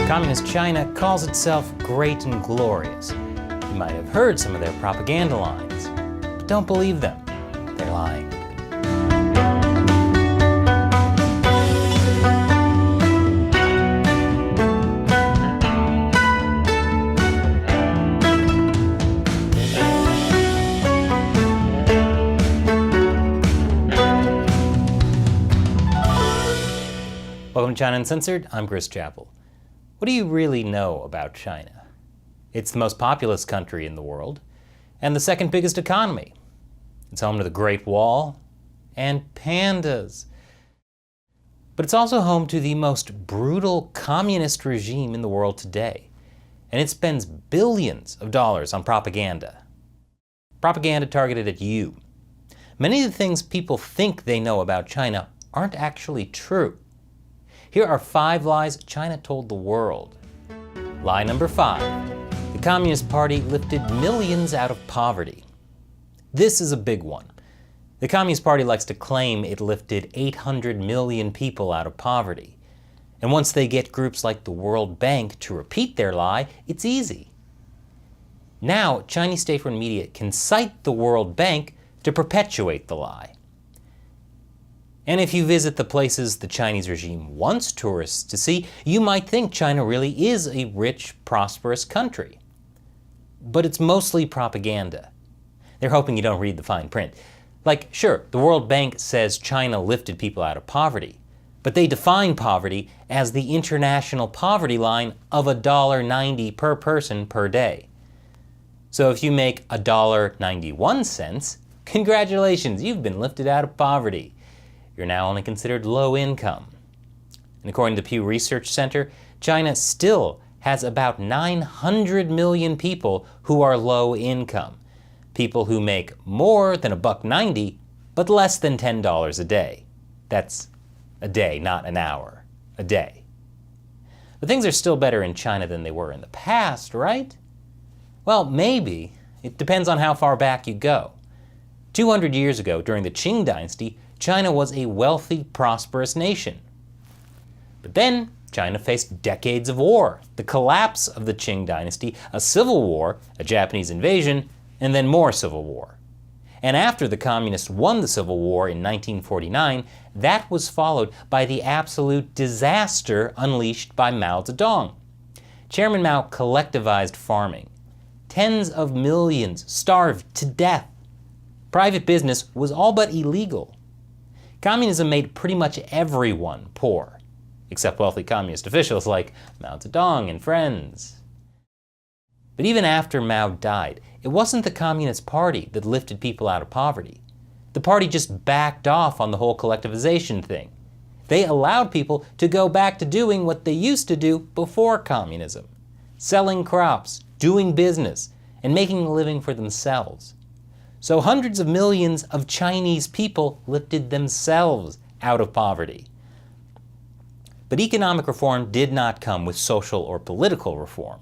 Communist China calls itself great and glorious. You might have heard some of their propaganda lines, but don't believe them. They're lying. Welcome to China Uncensored, I'm Chris Chappell. What do you really know about China? It's the most populous country in the world, and the second biggest economy. It's home to the Great Wall and pandas. But it's also home to the most brutal communist regime in the world today, and it spends billions of dollars on propaganda. Propaganda targeted at you. Many of the things people think they know about China aren't actually true. Here are 5 lies China told the world. Lie number 5. The Communist Party lifted millions out of poverty. This is a big one. The Communist Party likes to claim it lifted 800 million people out of poverty. And once they get groups like the World Bank to repeat their lie, it's easy. Now, Chinese state-run media can cite the World Bank to perpetuate the lie. And if you visit the places the Chinese regime wants tourists to see, you might think China really is a rich, prosperous country. But it's mostly propaganda. They're hoping you don't read the fine print. Like, sure, the World Bank says China lifted people out of poverty, but they define poverty as the international poverty line of $1.90 per person per day. So if you make $1.91, congratulations, you've been lifted out of poverty. You're now only considered low income. And according to the Pew Research Center, China still has about 900 million people who are low income. People who make more than $1.90, but less than $10 a day. That's a day, not an hour. A day. But things are still better in China than they were in the past, right? Well, maybe. It depends on how far back you go. 200 years ago, during the Qing dynasty, China was a wealthy, prosperous nation. But then, China faced decades of war, the collapse of the Qing dynasty, a civil war, a Japanese invasion, and then more civil war. And after the communists won the civil war in 1949, that was followed by the absolute disaster unleashed by Mao Zedong. Chairman Mao collectivized farming. Tens of millions starved to death. Private business was all but illegal. Communism made pretty much everyone poor, except wealthy communist officials like Mao Zedong and friends. But even after Mao died, it wasn't the Communist Party that lifted people out of poverty. The party just backed off on the whole collectivization thing. They allowed people to go back to doing what they used to do before communism, selling crops, doing business, and making a living for themselves. So hundreds of millions of Chinese people lifted themselves out of poverty. But economic reform did not come with social or political reform.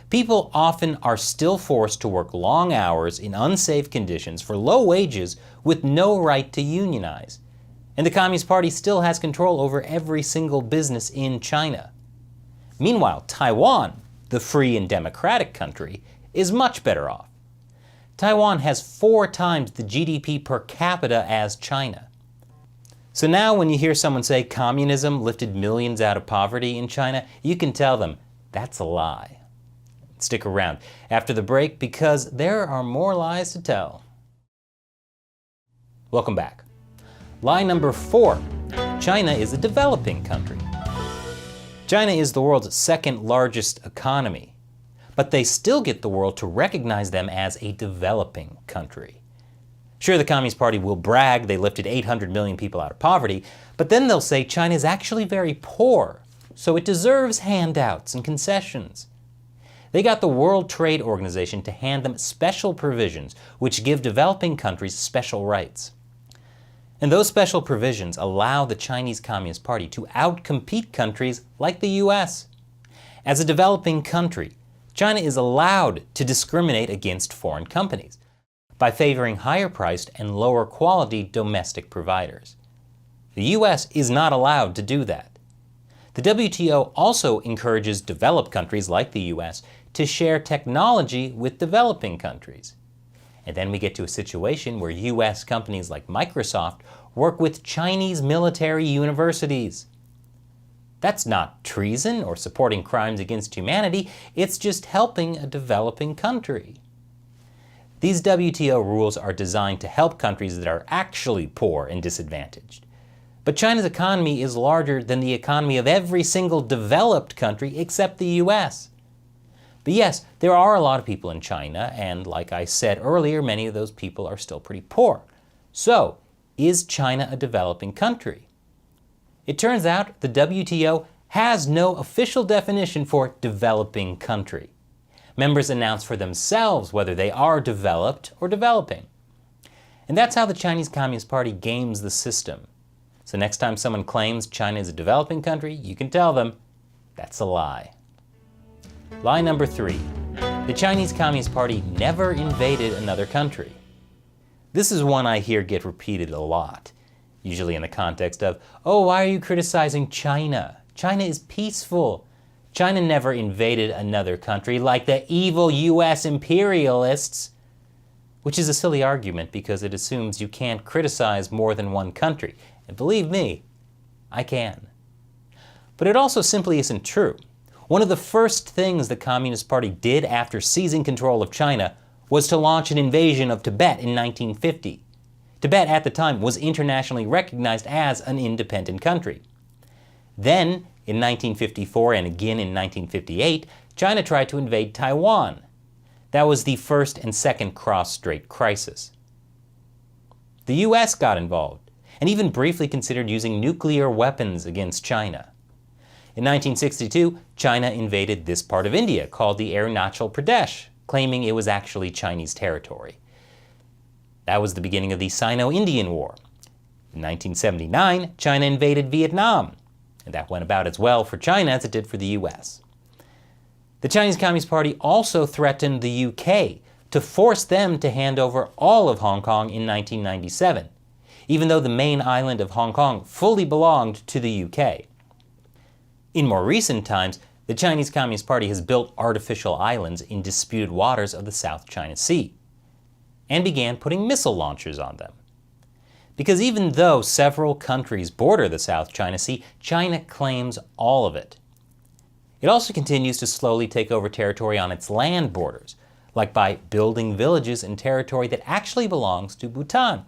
People often are still forced to work long hours in unsafe conditions for low wages with no right to unionize. And the Communist Party still has control over every single business in China. Meanwhile, Taiwan, the free and democratic country, is much better off. Taiwan has 4 times the GDP per capita as China. So now when you hear someone say communism lifted millions out of poverty in China, you can tell them that's a lie. Stick around after the break because there are more lies to tell. Welcome back. Lie number 4. China is a developing country. China is the world's second largest economy. But they still get the world to recognize them as a developing country. Sure, the Communist Party will brag they lifted 800 million people out of poverty, but then they'll say China is actually very poor, so it deserves handouts and concessions. They got the World Trade Organization to hand them special provisions which give developing countries special rights. And those special provisions allow the Chinese Communist Party to outcompete countries like the US. As a developing country, China is allowed to discriminate against foreign companies by favoring higher-priced and lower-quality domestic providers. The US is not allowed to do that. The WTO also encourages developed countries like the US to share technology with developing countries. And then we get to a situation where US companies like Microsoft work with Chinese military universities. That's not treason or supporting crimes against humanity, it's just helping a developing country. These WTO rules are designed to help countries that are actually poor and disadvantaged. But China's economy is larger than the economy of every single developed country except the US. But yes, there are a lot of people in China, and like I said earlier, many of those people are still pretty poor. So, is China a developing country? It turns out the WTO has no official definition for developing country. Members announce for themselves whether they are developed or developing. And that's how the Chinese Communist Party games the system. So next time someone claims China is a developing country, you can tell them that's a lie. Lie number 3. The Chinese Communist Party never invaded another country. This is one I hear get repeated a lot, usually in the context of, oh, why are you criticizing China? China is peaceful. China never invaded another country like the evil US imperialists, which is a silly argument because it assumes you can't criticize more than one country. And believe me, I can. But it also simply isn't true. One of the first things the Communist Party did after seizing control of China was to launch an invasion of Tibet in 1950. Tibet at the time was internationally recognized as an independent country. Then, in 1954 and again in 1958, China tried to invade Taiwan. That was the first and second cross-strait crisis. The US got involved, and even briefly considered using nuclear weapons against China. In 1962, China invaded this part of India called the Arunachal Pradesh, claiming it was actually Chinese territory. That was the beginning of the Sino-Indian War. In 1979, China invaded Vietnam, and that went about as well for China as it did for the US. The Chinese Communist Party also threatened the UK to force them to hand over all of Hong Kong in 1997, even though the main island of Hong Kong fully belonged to the UK. In more recent times, the Chinese Communist Party has built artificial islands in disputed waters of the South China Sea, and began putting missile launchers on them. Because even though several countries border the South China Sea, China claims all of it. It also continues to slowly take over territory on its land borders, like by building villages in territory that actually belongs to Bhutan,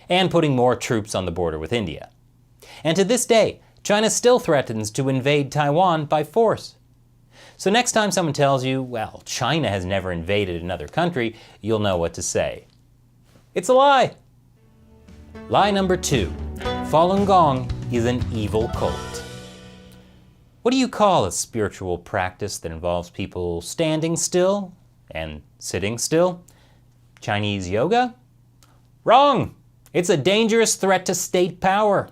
and putting more troops on the border with India. And to this day, China still threatens to invade Taiwan by force. So next time someone tells you, well, China has never invaded another country, you'll know what to say. It's a lie. Lie number 2. Falun Gong is an evil cult. What do you call a spiritual practice that involves people standing still and sitting still? Chinese yoga? Wrong! It's a dangerous threat to state power.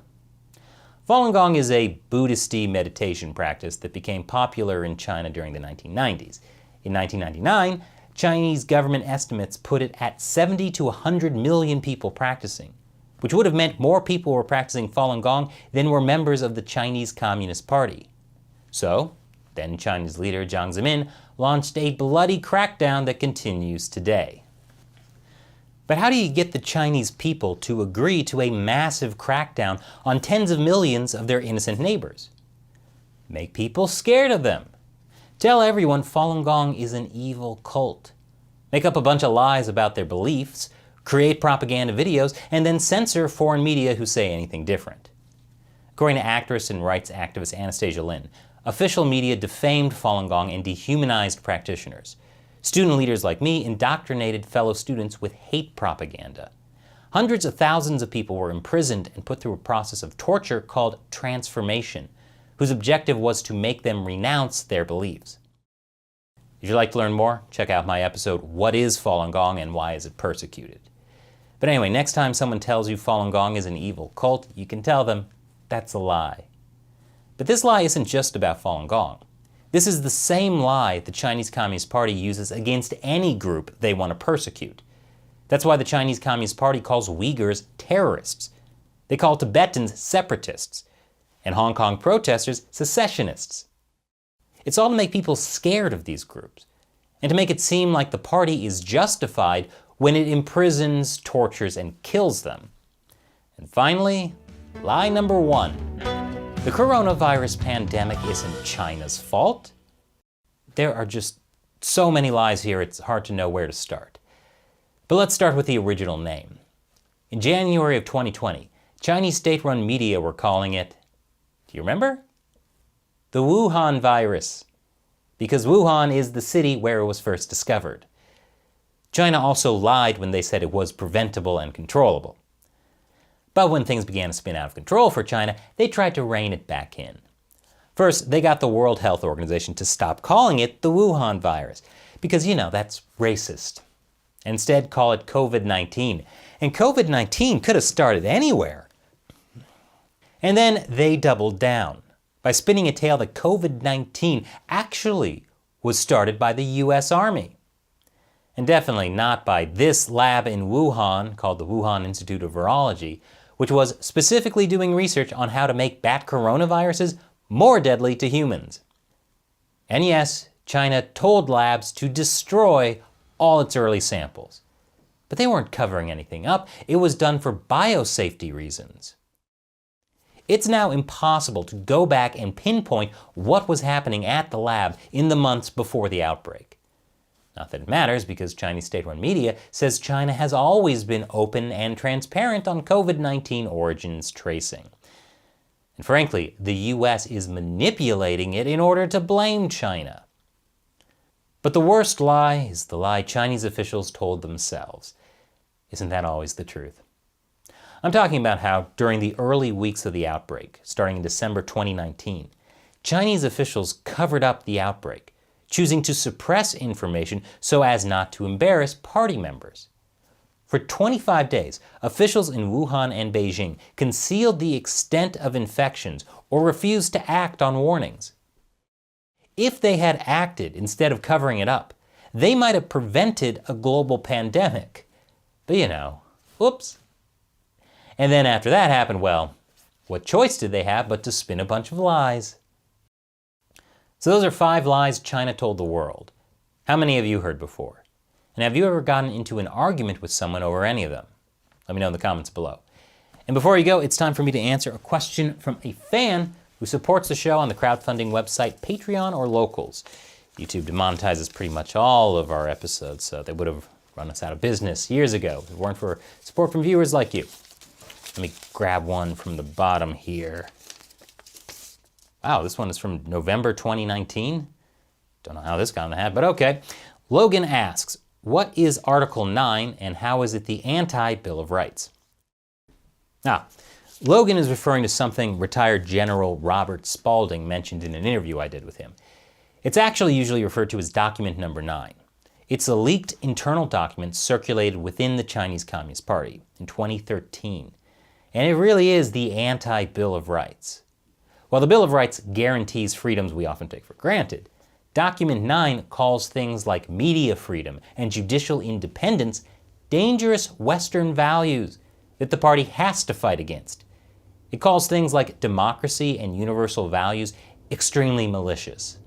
Falun Gong is a Buddhist-y meditation practice that became popular in China during the 1990s. In 1999, Chinese government estimates put it at 70 to 100 million people practicing, which would have meant more people were practicing Falun Gong than were members of the Chinese Communist Party. So, then Chinese leader Jiang Zemin launched a bloody crackdown that continues today. But how do you get the Chinese people to agree to a massive crackdown on tens of millions of their innocent neighbors? Make people scared of them. Tell everyone Falun Gong is an evil cult. Make up a bunch of lies about their beliefs, create propaganda videos, and then censor foreign media who say anything different. According to actress and rights activist Anastasia Lin, official media defamed Falun Gong and dehumanized practitioners. Student leaders like me indoctrinated fellow students with hate propaganda. Hundreds of thousands of people were imprisoned and put through a process of torture called transformation, whose objective was to make them renounce their beliefs. If you'd like to learn more, check out my episode, What is Falun Gong and Why is it Persecuted? But anyway, next time someone tells you Falun Gong is an evil cult, you can tell them that's a lie. But this lie isn't just about Falun Gong. This is the same lie the Chinese Communist Party uses against any group they want to persecute. That's why the Chinese Communist Party calls Uyghurs terrorists. They call Tibetans separatists. and Hong Kong protesters secessionists. It's all to make people scared of these groups, and to make it seem like the party is justified when it imprisons, tortures, and kills them. And finally, lie number 1. The coronavirus pandemic isn't China's fault. There are just so many lies here, it's hard to know where to start. But let's start with the original name. In January of 2020, Chinese state-run media were calling it, do you remember? The Wuhan virus, because Wuhan is the city where it was first discovered. China also lied when they said it was preventable and controllable. But when things began to spin out of control for China, they tried to rein it back in. First, they got the World Health Organization to stop calling it the Wuhan virus, because, that's racist. Instead, call it COVID-19. And COVID-19 could have started anywhere. And then they doubled down by spinning a tale that COVID-19 actually was started by the US Army. And definitely not by this lab in Wuhan called the Wuhan Institute of Virology, which was specifically doing research on how to make bat coronaviruses more deadly to humans. And yes, China told labs to destroy all its early samples. But they weren't covering anything up. It was done for biosafety reasons. It's now impossible to go back and pinpoint what was happening at the lab in the months before the outbreak. Not that it matters, because Chinese state-run media says China has always been open and transparent on COVID-19 origins tracing. And frankly, the US is manipulating it in order to blame China. But the worst lie is the lie Chinese officials told themselves. Isn't that always the truth? I'm talking about how, during the early weeks of the outbreak, starting in December 2019, Chinese officials covered up the outbreak, choosing to suppress information so as not to embarrass party members. For 25 days, officials in Wuhan and Beijing concealed the extent of infections or refused to act on warnings. If they had acted instead of covering it up, they might have prevented a global pandemic. But oops. And then after that happened, well, what choice did they have but to spin a bunch of lies? So those are 5 lies China told the world. How many have you heard before? And have you ever gotten into an argument with someone over any of them? Let me know in the comments below. And before you go, it's time for me to answer a question from a fan who supports the show on the crowdfunding website Patreon or Locals. YouTube demonetizes pretty much all of our episodes, so they would have run us out of business years ago if it weren't for support from viewers like you. Let me grab one from the bottom here. Wow, this one is from November 2019. Don't know how this got in the hat, but okay. Logan asks, what is Article 9 and how is it the anti-Bill of Rights? Now, Logan is referring to something retired General Robert Spalding mentioned in an interview I did with him. It's actually usually referred to as document number 9. It's a leaked internal document circulated within the Chinese Communist Party in 2013. And it really is the anti-Bill of Rights. While the Bill of Rights guarantees freedoms we often take for granted, Document 9 calls things like media freedom and judicial independence dangerous Western values that the party has to fight against. It calls things like democracy and universal values extremely malicious.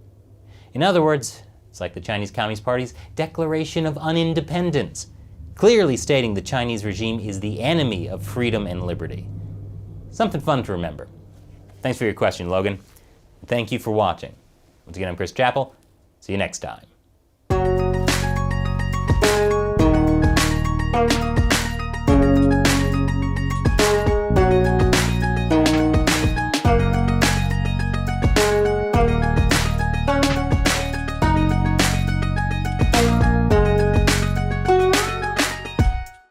In other words, it's like the Chinese Communist Party's Declaration of Unindependence, clearly stating the Chinese regime is the enemy of freedom and liberty. Something fun to remember. Thanks for your question, Logan. And thank you for watching. Once again, I'm Chris Chappell. See you next time.